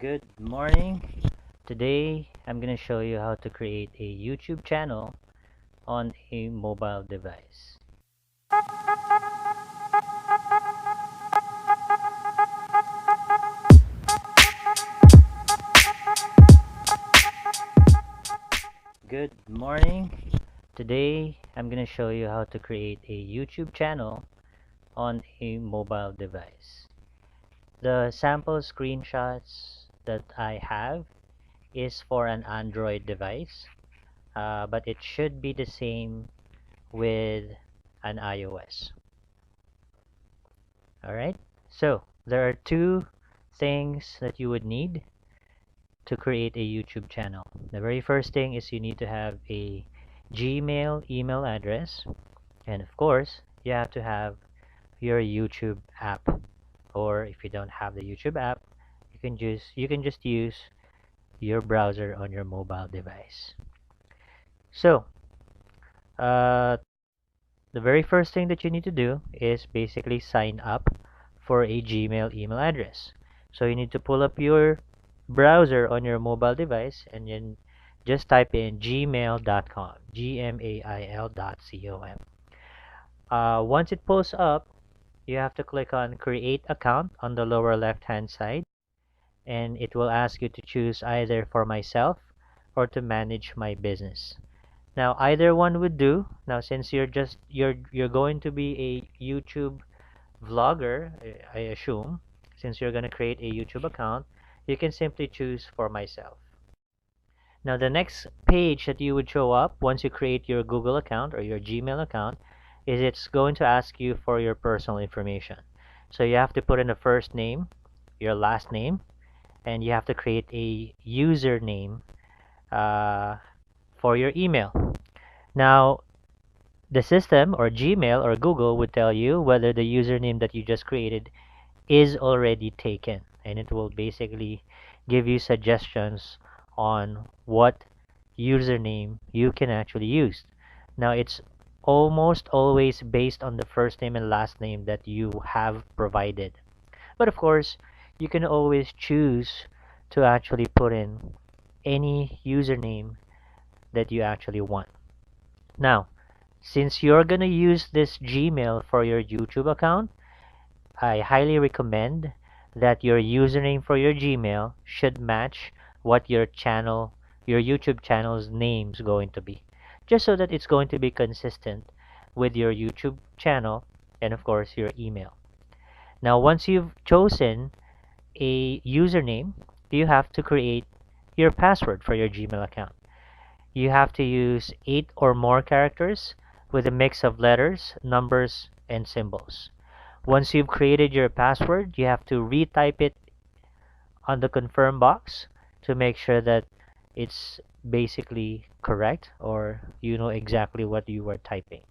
Good morning. Today I'm going to show you how to create a YouTube channel on a mobile device. Good morning. Today I'm going to show you how to create a YouTube channel on a mobile device. The sample screenshots that I have is for an Android device, but it should be the same with an iOS. Alright, so there are two things that you would need to create a YouTube channel. The very first thing is you need to have a Gmail email address, and of course you have to have your YouTube app. Or if you don't have the YouTube app, you can just use your browser on your mobile device. So the very first thing that you need to do is basically sign up for a Gmail email address. So you need to pull up your browser on your mobile device and then just type in gmail.com, gmail.com. Once it pulls up, you have to click on create account on the lower left hand side, and it will ask you to choose either for myself or to manage my business. Now either one would do. Now since you're going to be a YouTube vlogger, I assume, since you're going to create a YouTube account, you can simply choose for myself. Now the next page that you would show up once you create your Google account or your Gmail account is it's going to ask you for your personal information. So you have to put in a first name, your last name, and you have to create a username for your email. Now the system or Gmail or Google would tell you whether the username that you just created is already taken, and it will basically give you suggestions on what username you can actually use. Now it's almost always based on the first name and last name that you have provided, but of course you can always choose to actually put in any username that you actually want. Now since you're gonna use this Gmail for your YouTube account, I highly recommend that your username for your Gmail should match what your YouTube channel's name's going to be, just so that it's going to be consistent with your YouTube channel and of course your email. Now once you've chosen a username, you have to create your password for your Gmail account. You have to use 8 or more characters with a mix of letters, numbers, and symbols. Once you've created your password, you have to retype it on the confirm box to make sure that it's basically correct or you know exactly what you were typing.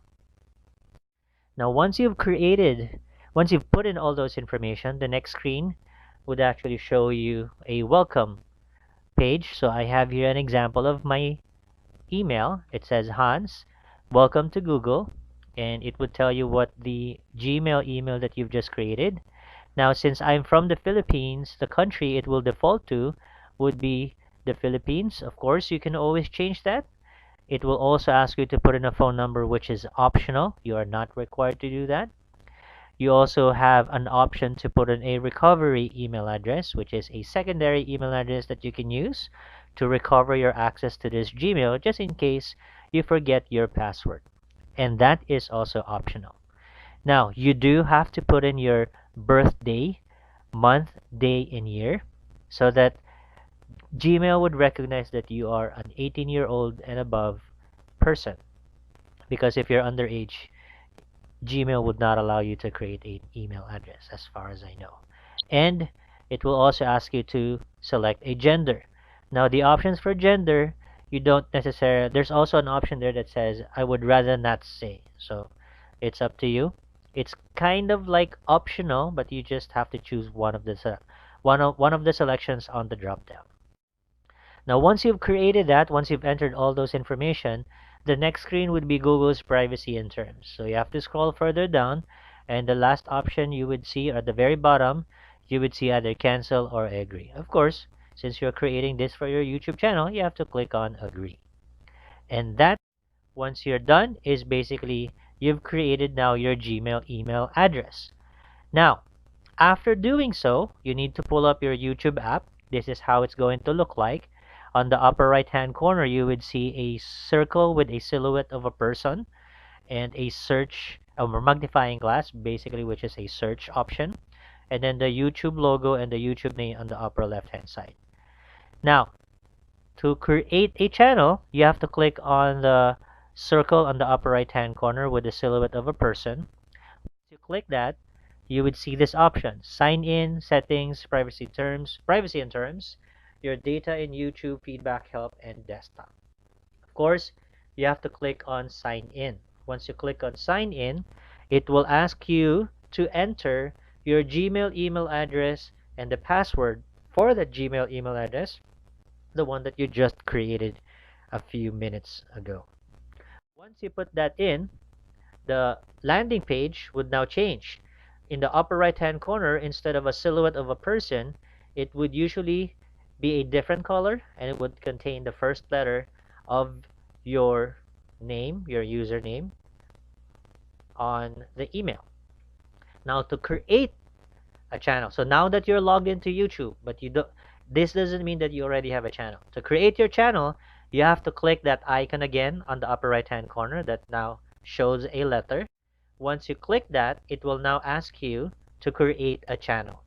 Now once you've put in all those information, the next screen would actually show you a welcome page. So I have here an example of my email. It says Hans, welcome to Google, and it would tell you what the Gmail email that you've just created. Now since I'm from the Philippines, the country it will default to would be the Philippines. Of course you can always change that. It will also ask you to put in a phone number, which is optional. You are not required to do that. You also have an option to put in a recovery email address, which is a secondary email address that you can use to recover your access to this Gmail just in case you forget your password. And that is also optional. Now, you do have to put in your birthday, month, day, and year so that Gmail would recognize that you are an 18-year-old and above person. Because if you're underage, Gmail would not allow you to create an email address as far as I know. And it will also ask you to select a gender. Now the options for gender, you don't necessarily, there's also an option there that says I would rather not say. So it's up to you. It's kind of like optional, but you just have to choose one of the selections on the drop down. Now once you've created that, once you've entered all those information, the next screen would be Google's privacy and terms. So you have to scroll further down, and the last option you would see at the very bottom, you would see either cancel or agree. Of course, Since you're creating this for your YouTube channel, you have to click on agree. And that, once you're done, is basically you've created now your Gmail email address. Now, after doing so, you need to pull up your YouTube app. This is how it's going to look like. On the upper right hand corner, you would see a circle with a silhouette of a person and a search or magnifying glass, basically, which is a search option, and then the YouTube logo and the YouTube name on the upper left hand side. Now, to create a channel, you have to click on the circle on the upper right hand corner with the silhouette of a person. Once you click that, you would see this option: sign in, settings, privacy and terms, your data in YouTube, feedback, help, and desktop. Of course, you have to click on sign in. Once you click on sign in, it will ask you to enter your Gmail email address and the password for that Gmail email address, the one that you just created a few minutes ago. Once you put that in, the landing page would now change. In the upper right hand corner, instead of a silhouette of a person, it would usually be a different color, and it would contain the first letter of your name, your username, on the email. Now, to create a channel, so now that you're logged into YouTube, but you don't, this doesn't mean that you already have a channel. To create your channel, you have to click that icon again on the upper right hand corner that now shows a letter. Once you click that, it will now ask you to create a channel.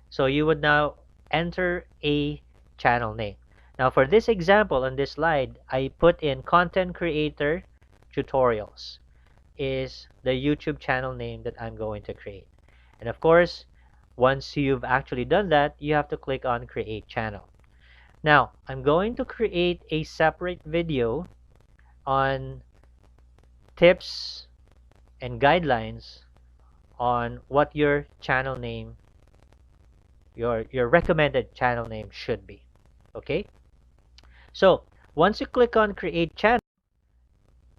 So you would now enter a channel name. Now, for this example on this slide, I put in content creator tutorials is the YouTube channel name that I'm going to create. And of course, once you've actually done that, you have to click on create channel. Now, I'm going to create a separate video on tips and guidelines on what your channel name, your recommended channel name should be. Okay? So, once you click on create channel,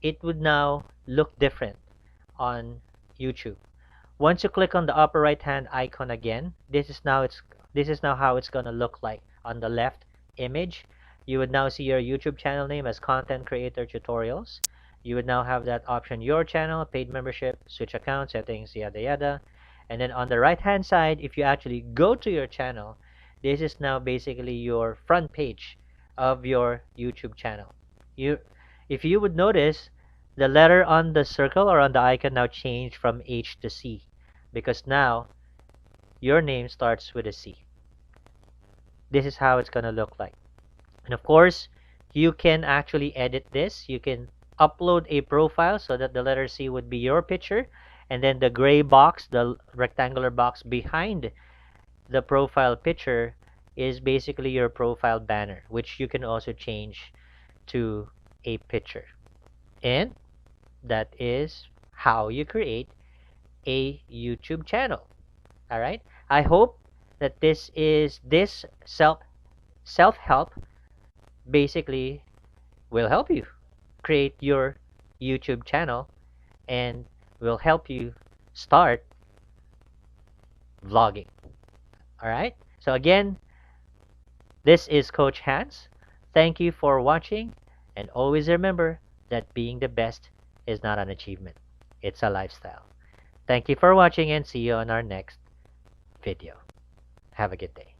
it would now look different on YouTube. Once you click on the upper right hand icon again, this is now how it's gonna look like. On the left image, you would now see your YouTube channel name as content creator tutorials. You would now have that option, your channel, paid membership, switch account, settings, yada yada. And then on the right hand side, if you actually go to your channel, this is now basically your front page of your YouTube channel. If you would notice, the letter on the circle or on the icon now changed from H to C, because now your name starts with a C. This is how it's gonna look like. And of course, you can actually edit this. You can upload a profile so that the letter C would be your picture, and then the gray box, the rectangular box behind the profile picture, is basically your profile banner, which you can also change to a picture. And that is how you create a YouTube channel. All right, I hope that this self-help basically will help you create your YouTube channel and will help you start vlogging. All right, so again, this is Coach Hans. Thank you for watching, and always remember that being the best is not an achievement, it's a lifestyle. Thank you for watching, and see you on our next video. Have a good day.